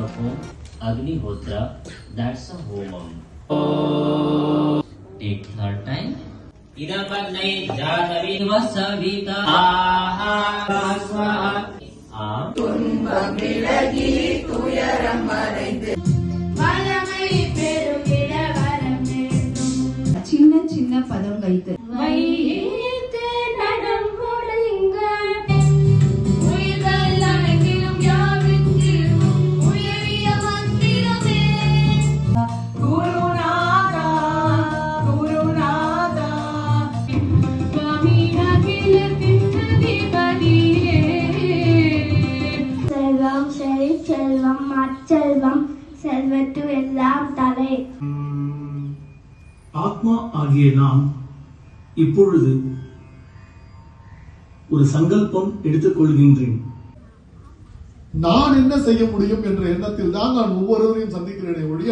perform Agnihotra, that's a homam. Take third time. Idapadnai jatavi vasavita ahasvaha. துன்பம் விலகி துயரம் மறைந்து வளமை பெருகிட வரம் வேண்டும். சின்ன சின்ன பதம் வைத்து வைத்து நடம் கொடுங்க உயிர்கள் அனைத்திலும் யாவற்றிலும் உயரிய மந்திரமே குருநாதா குருநாதா சுவாமி அகிலத்தின் அதிபதியே. செல்வம் செழி செல்வம் அச்செல்வம் செல்வத்து எல்லாம் தலை. ஆத்மா ஆகிய நாம் இப்பொழுது ஒரு சங்கல்பம் எடுத்துக் கொள்கின்றேன். நான் என்ன செய்ய முடியும் என்ற எண்ணத்தில் தான் நான் ஒவ்வொருவரையும் சந்திக்கிறேனே ஒழிய